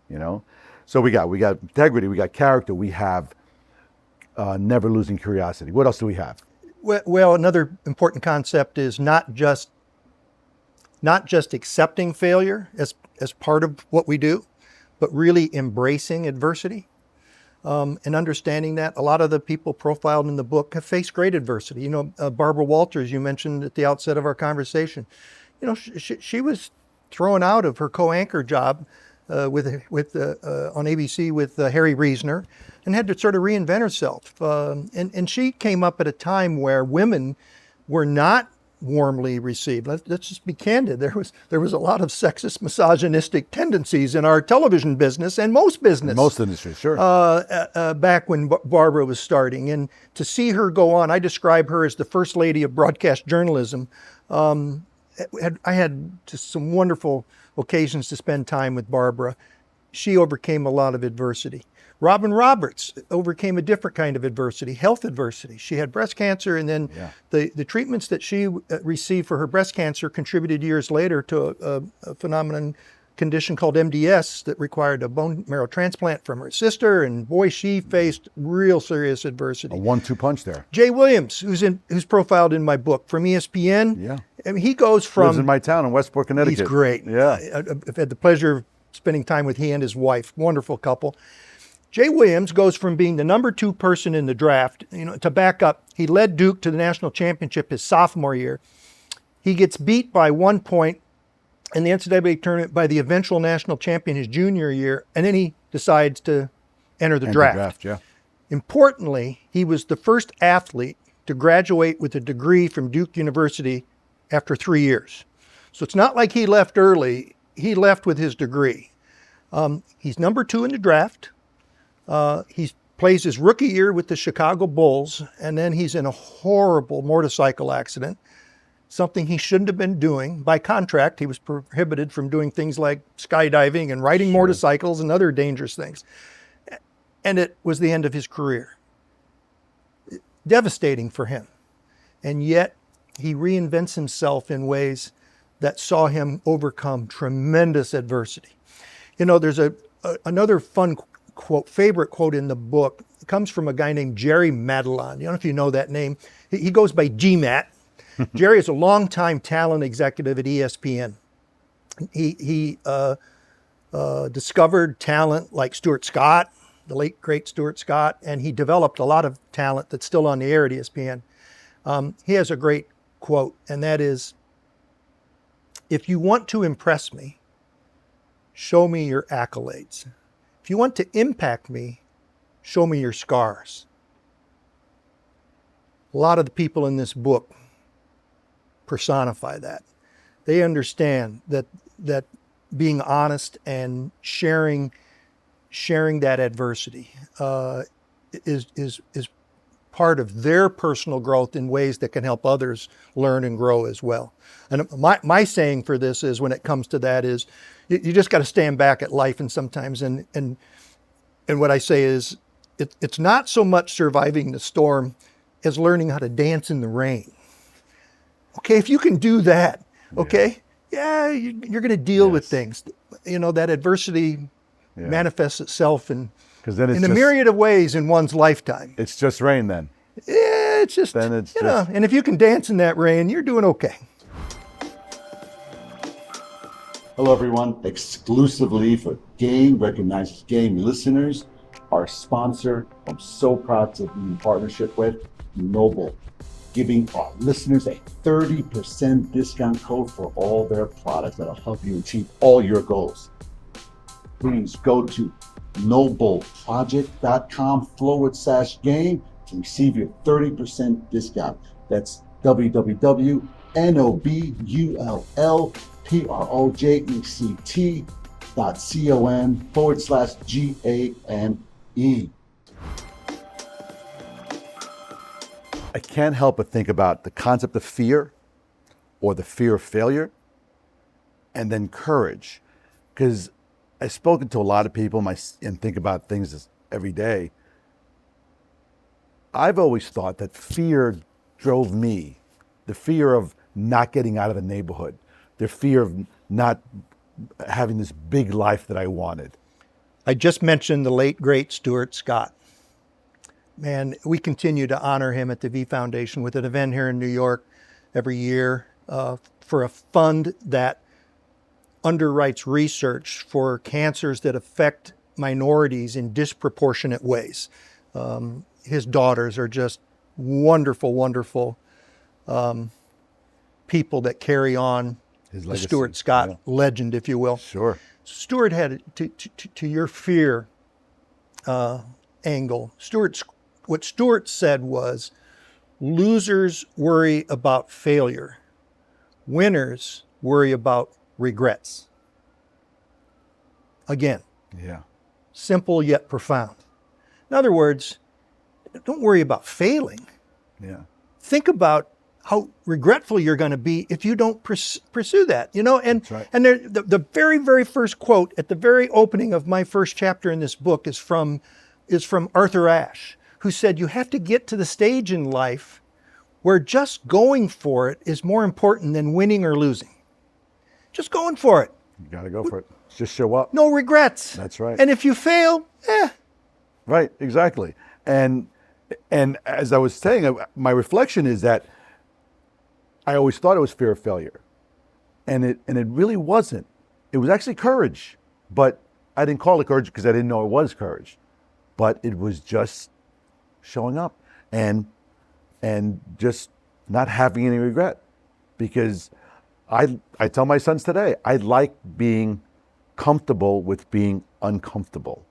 So we got integrity, we got character, we have never losing curiosity. What else do we have? Well, another important concept is not just accepting failure as part of what we do, but really embracing adversity. And understanding that a lot of the people profiled in the book have faced great adversity. You know, Barbara Walters, you mentioned at the outset of our conversation, you know, she was thrown out of her co-anchor job on ABC with Harry Reasoner, and had to sort of reinvent herself. And she came up at a time where women were not warmly received. Let's just be candid. There was a lot of sexist, misogynistic tendencies in our television business and most business. Most industries, sure. Back when Barbara was starting. And to see her go on, I describe her as the first lady of broadcast journalism. I had just some wonderful occasions to spend time with Barbara. She overcame a lot of adversity. Robin Roberts overcame a different kind of adversity, health adversity. She had breast cancer, and then the treatments that she received for her breast cancer contributed years later to a phenomenon condition called MDS that required a bone marrow transplant from her sister, and boy, she faced real serious adversity. A 1-2 punch there. Jay Williams, who's profiled in my book from ESPN. Yeah. I mean, he goes from... Lives in my town in Westport, Connecticut. He's great. Yeah. I've had the pleasure of spending time with he and his wife. Wonderful couple. Jay Williams goes from being the number 2 person in the draft, to back up. He led Duke to the national championship his sophomore year. He gets beat by 1 point in the NCAA tournament by the eventual national champion his junior year, and then he decides to enter the draft. Yeah. Importantly, he was the first athlete to graduate with a degree from Duke University after 3 years. So it's not like he left early. He left with his degree. He's number 2 in the draft. He plays his rookie year with the Chicago Bulls, and then he's in a horrible motorcycle accident, something he shouldn't have been doing. By contract, he was prohibited from doing things like skydiving and riding motorcycles and other dangerous things. And it was the end of his career. Devastating for him. And yet, he reinvents himself in ways that saw him overcome tremendous adversity. There's another fun favorite quote in the book. It comes from a guy named Jerry Madelon. I don't know if you know that name. He goes by GMAT. Jerry is a longtime talent executive at ESPN. He discovered talent like Stuart Scott, the late great Stuart Scott, and he developed a lot of talent that's still on the air at ESPN. He has a great quote, and that is, "If you want to impress me, show me your accolades. If you want to impact me, show me your scars." A lot of the people in this book personify that. They understand that being honest and sharing that adversity is part of their personal growth in ways that can help others learn and grow as well. And my saying for this is, when it comes to that, is you just got to stand back at life, and sometimes and what I say is it's not so much surviving the storm as learning how to dance in the rain. Okay, if you can do that, okay, you're going to deal with things. That adversity manifests itself in a myriad of ways in one's lifetime. It's just rain then. Yeah, it's just, and if you can dance in that rain, you're doing okay. Hello, everyone. Exclusively for Game Recognizes Game listeners, our sponsor, I'm so proud to be in partnership with, Nobull, giving our listeners a 30% discount code for all their products that'll help you achieve all your goals. Please go to nobullproject.com/game to receive your 30% discount. That's www.nobullproject.com/GAME. I can't help but think about the concept of fear, or the fear of failure, and then courage. Because I've spoken to a lot of people and think about things every day. I've always thought that fear drove me. The fear of not getting out of the neighborhood. The fear of not having this big life that I wanted. I just mentioned the late, great Stuart Scott. man, we continue to honor him at the V Foundation with an event here in New York every year for a fund that underwrites research for cancers that affect minorities in disproportionate ways. His daughters are just wonderful, wonderful people that carry on His the legacy. Stuart Scott Yeah. legend, if you will. Sure. Stuart had, to your fear angle, what Stuart said was, losers worry about failure. Winners worry about regrets. Again, Yeah. simple yet profound. In other words, don't worry about failing. Yeah. Think about how regretful you're going to be if you don't pursue that, you know? And, That's right. and the very, very first quote at the very opening of my first chapter in this book is from Arthur Ashe, who said, you have to get to the stage in life where just going for it is more important than winning or losing. Just going for it. You got to go for it. Just show up. No regrets. That's right. And if you fail, Right, exactly. And as I was saying, my reflection is that I always thought it was fear of failure. And it really wasn't. It was actually courage. But I didn't call it courage because I didn't know it was courage. But it was just showing up and just not having any regret. Because I tell my sons today, I like being comfortable with being uncomfortable.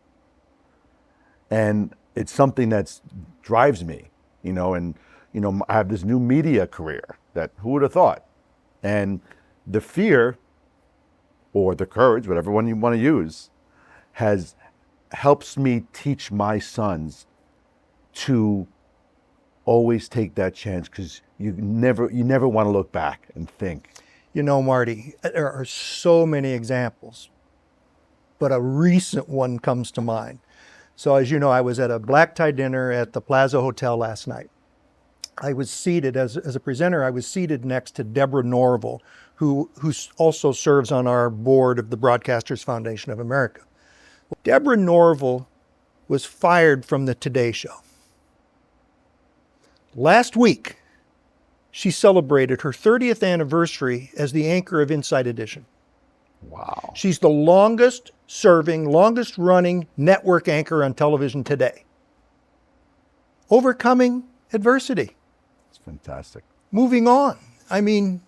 And it's something that drives me, you know, and, you know, I have this new media career that who would have thought? And the fear or the courage, whatever one you want to use, helps me teach my sons to always take that chance, because you never want to look back and think. you know, Marty, there are so many examples, but a recent one comes to mind. So as you know, I was at a black tie dinner at the Plaza Hotel last night. I was seated, as a presenter, I was seated next to Deborah Norville, who also serves on our board of the Broadcasters Foundation of America. Deborah Norville was fired from the Today Show. Last week, she celebrated her 30th anniversary as the anchor of Inside Edition. Wow. She's the longest serving, longest running network anchor on television today. Overcoming adversity. It's fantastic. Moving on. I mean,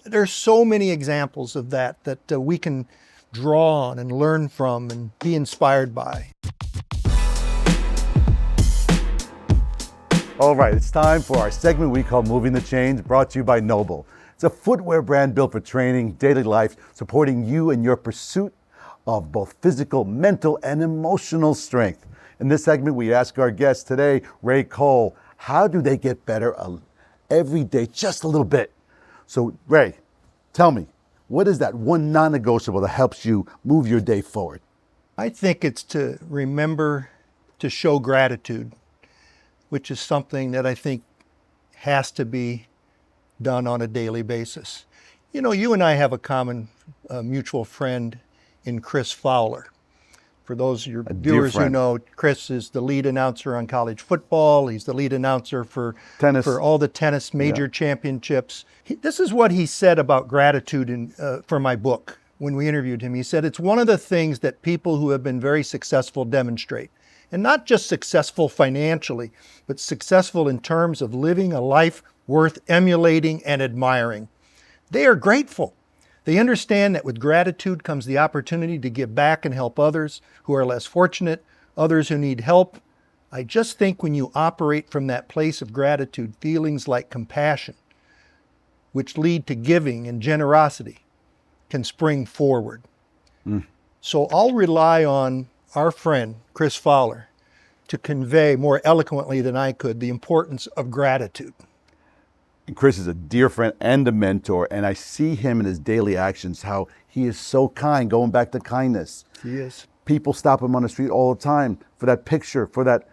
there's so many examples of that we can draw on and learn from and be inspired by. All right, it's time for our segment we call Moving the Chains, brought to you by Nobull. It's a footwear brand built for training, daily life, supporting you in your pursuit of both physical, mental, and emotional strength. In this segment, we ask our guest today, Ray Cole, how do they get better every day, just a little bit? So, Ray, tell me, what is that one non-negotiable that helps you move your day forward? I think it's to remember to show gratitude, which is something that I think has to be done on a daily basis. You know, you and I have a common mutual friend in Chris Fowler. For those of your viewers who know, Chris is the lead announcer on college football. He's the lead announcer for tennis, for all the tennis major championships. This is what he said about gratitude for my book when we interviewed him. He said, it's one of the things that people who have been very successful demonstrate. And not just successful financially, but successful in terms of living a life worth emulating and admiring. They are grateful. They understand that with gratitude comes the opportunity to give back and help others who are less fortunate, others who need help. I just think when you operate from that place of gratitude, feelings like compassion, which lead to giving and generosity, can spring forward. So I'll rely on our friend, Chris Fowler, to convey more eloquently than I could the importance of gratitude. And Chris is a dear friend and a mentor, and I see him in his daily actions, how he is so kind, going back to kindness. He is. People stop him on the street all the time for that picture, for that,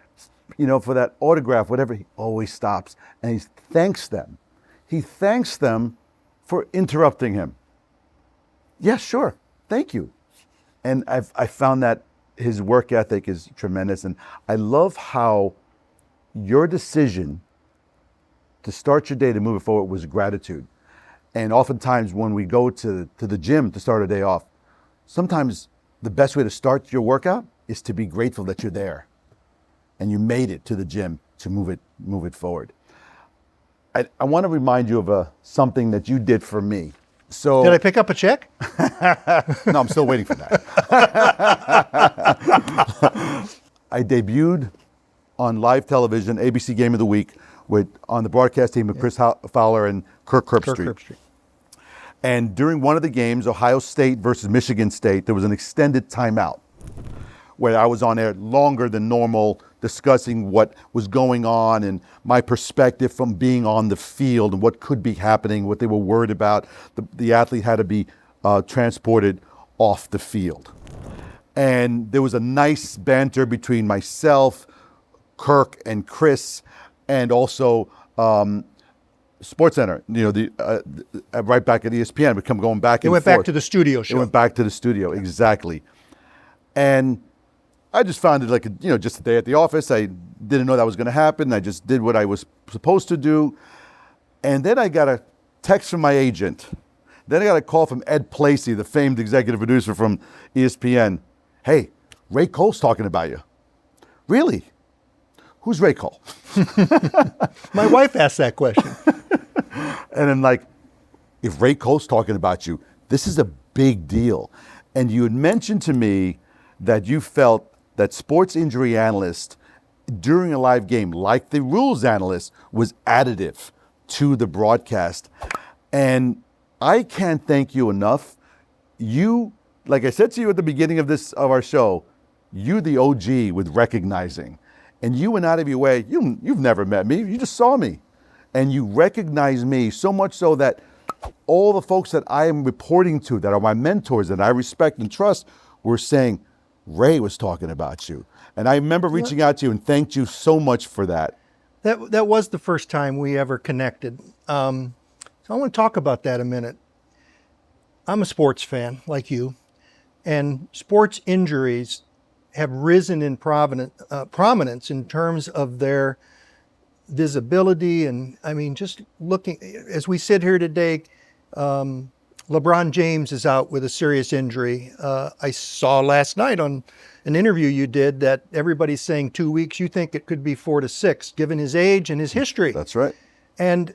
for that autograph, whatever. He always stops and he thanks them. He thanks them for interrupting him. Yeah, sure. Thank you. And I found that his work ethic is tremendous. And I love how your decision to start your day to move it forward was gratitude. And oftentimes when we go to the gym to start a day off, sometimes the best way to start your workout is to be grateful that you're there and you made it to the gym to move it forward. I want to remind you of something that you did for me. So Did I pick up a check? no, I'm still waiting for that. I debuted on live television, ABC Game of the Week, on the broadcast team with Chris Fowler and Kirk Herbstreit. And during one of the games, Ohio State versus Michigan State, there was an extended timeout where I was on air longer than normal, discussing what was going on and my perspective from being on the field and what could be happening, what they were worried about. The athlete had to be transported off the field. And there was a nice banter between myself, Kirk, and Chris, and also SportsCenter. You know, right back at ESPN, we come going back and forth. It went back to the studio show. It went back to the studio, exactly. And I just found it like, just a day at the office. I didn't know that was going to happen. I just did what I was supposed to do. And then I got a text from my agent. Then I got a call from Ed Placey, the famed executive producer from ESPN. Hey, Ray Cole's talking about you. Really? Who's Ray Cole? My wife asked that question. And I'm like, if Ray Cole's talking about you, this is a big deal. And you had mentioned to me that you felt that sports injury analyst during a live game, like the rules analyst, was additive to the broadcast. And I can't thank you enough. You, like I said to you at the beginning of our show, you the OG with recognizing. And you went out of your way. You've never met me. You just saw me. And you recognize me so much so that all the folks that I am reporting to, that are my mentors, that I respect and trust, were saying, Ray was talking about you. And I remember reaching out to you and thanked you so much for that. That was the first time we ever connected. So I want to talk about that a minute. I'm a sports fan like you, and sports injuries have risen in prominence in terms of their visibility. And I mean, just looking, as we sit here today, LeBron James is out with a serious injury. I saw last night on an interview you did that everybody's saying 2 weeks. You think it could be 4 to 6, given his age and his history. That's right. And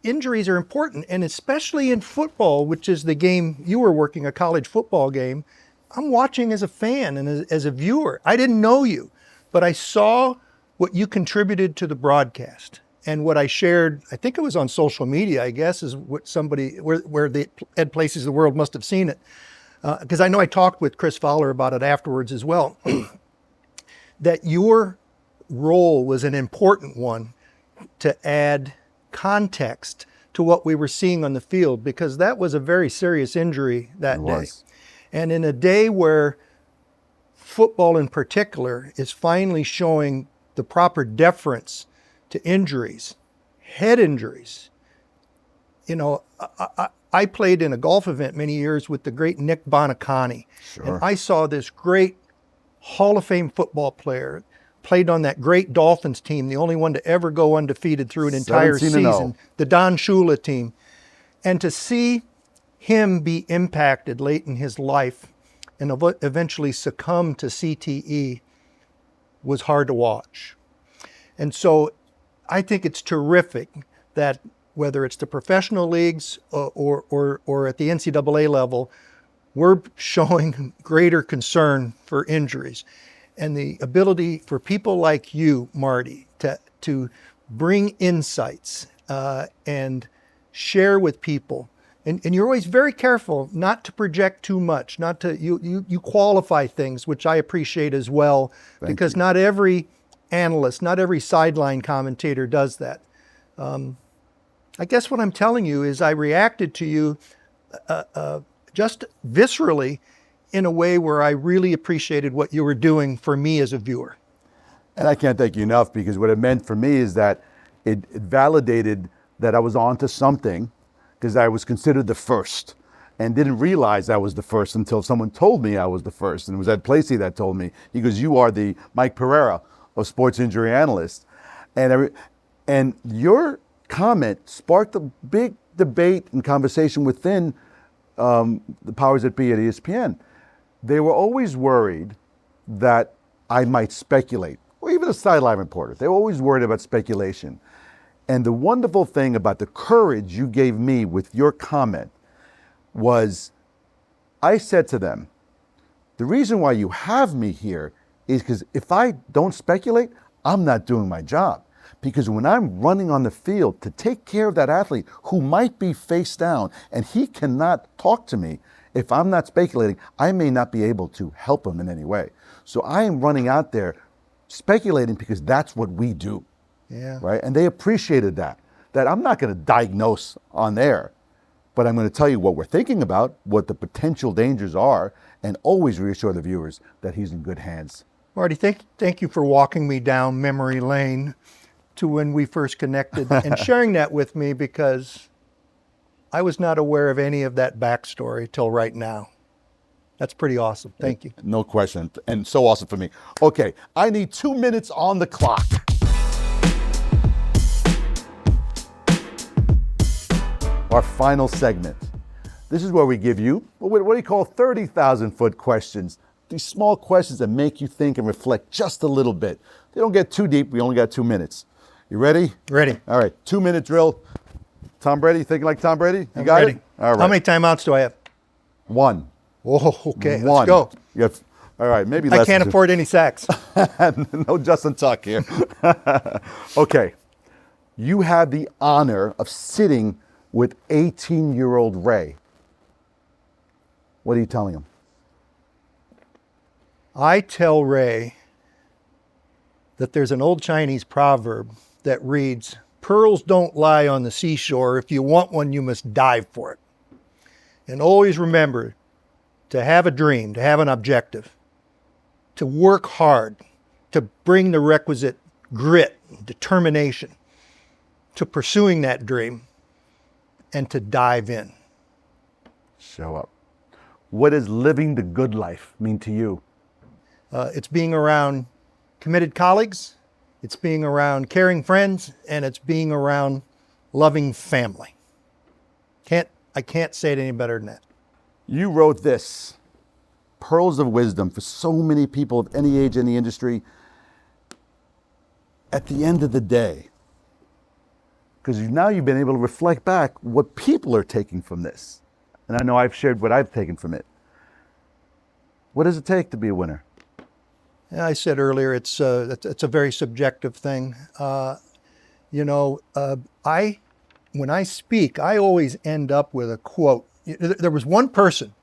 injuries are important, and especially in football, which is the game you were working, a college football game. I'm watching as a fan and as a viewer. I didn't know you, but I saw what you contributed to the broadcast. And what I shared, I think it was on social media, I guess, is what where the Ed Places of the world must have seen it. Because I know I talked with Chris Fowler about it afterwards as well, that your role was an important one to add context to what we were seeing on the field, because that was a very serious injury that day. And in a day where football in particular is finally showing the proper deference to injuries, head injuries. You know, I played in a golf event many years with the great Nick Bonacani. Sure. And I saw this great Hall of Fame football player, played on that great Dolphins team, the only one to ever go undefeated through an entire 17-0. season, the Don Shula team. And to see him be impacted late in his life and eventually succumb to CTE was hard to watch. And so I think it's terrific that whether it's the professional leagues or at the NCAA level, we're showing greater concern for injuries. And the ability for people like you, Marty, to bring insights and share with people. And you're always very careful not to project too much, not to, you qualify things, which I appreciate as well, because not every analyst, not every sideline commentator does that. I guess what I'm telling you is I reacted to you just viscerally in a way where I really appreciated what you were doing for me as a viewer. And I can't thank you enough, because what it meant for me is that it validated that I was onto something, because I was considered the first and didn't realize I was the first until someone told me I was the first. And it was Ed Placey that told me. He goes, you are the Mike Pereira of sports injury analysts. And your comment sparked a big debate and conversation within the powers that be at ESPN. They were always worried that I might speculate, or even a sideline reporter. They were always worried about speculation. And the wonderful thing about the courage you gave me with your comment was, I said to them, the reason why you have me here is because if I don't speculate, I'm not doing my job. Because when I'm running on the field to take care of that athlete who might be face down and he cannot talk to me, if I'm not speculating, I may not be able to help him in any way. So I am running out there speculating because that's what we do. Yeah. Right? And they appreciated that I'm not going to diagnose on air, but I'm going to tell you what we're thinking about, what the potential dangers are, and always reassure the viewers that he's in good hands. Marty, thank you for walking me down memory lane to when we first connected and sharing that with me, because I was not aware of any of that backstory till right now. That's pretty awesome. Thank you. No question. And so awesome for me. Okay, I need 2 minutes on the clock. Our final segment. This is where we give you what do you call 30,000-foot questions. These small questions that make you think and reflect just a little bit. They don't get too deep. We only got 2 minutes. You ready? Ready. All right, 2-minute drill. Tom Brady, thinking like Tom Brady? You I'm got ready. it? All right. How many timeouts do I have? 1. Oh, okay. One. Let's go. You have, all right, maybe I less. can't than afford any sacks. No Justin Tuck here. Okay. You had the honor of sitting with 18-year-old Ray. What are you telling him? I tell Ray that there's an old Chinese proverb that reads, "Pearls don't lie on the seashore. If you want one, you must dive for it." And always remember to have a dream, to have an objective, to work hard, to bring the requisite grit, determination to pursuing that dream, and to dive in. Show up. What does living the good life mean to you? It's being around committed colleagues, it's being around caring friends, and it's being around loving family. I can't say it any better than that. You wrote this, pearls of wisdom for so many people of any age in the industry. At the end of the day, because now you've been able to reflect back what people are taking from this. And I know I've shared what I've taken from it. What does it take to be a winner? I said earlier, it's a very subjective thing. When I speak, I always end up with a quote. There was one person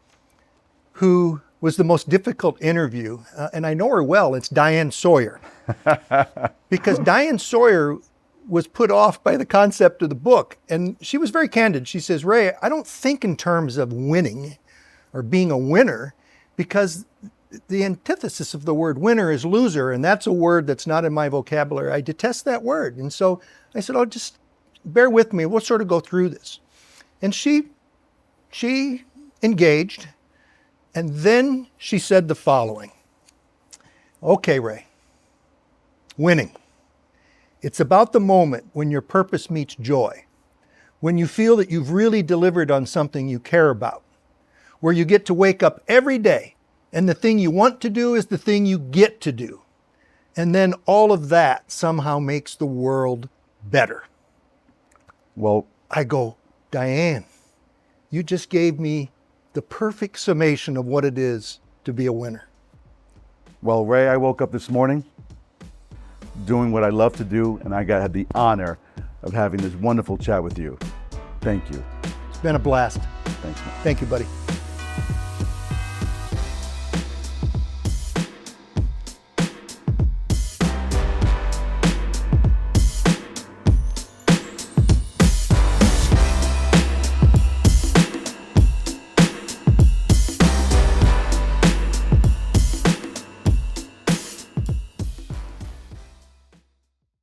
who was the most difficult interview, and I know her well. It's Diane Sawyer. Because Diane Sawyer was put off by the concept of the book, and she was very candid. She says, "Ray, I don't think in terms of winning or being a winner, because the antithesis of the word winner is loser, and that's a word that's not in my vocabulary. I detest that word." And so I said, "Oh, just bear with me. We'll sort of go through this." And she engaged, and then she said the following. "Okay, Ray, winning. It's about the moment when your purpose meets joy, when you feel that you've really delivered on something you care about, where you get to wake up every day and the thing you want to do is the thing you get to do. And then all of that somehow makes the world better." Well, I go, "Diane, you just gave me the perfect summation of what it is to be a winner." Well, Ray, I woke up this morning doing what I love to do, and I had the honor of having this wonderful chat with you. Thank you. It's been a blast. Thanks, man. Thank you, buddy.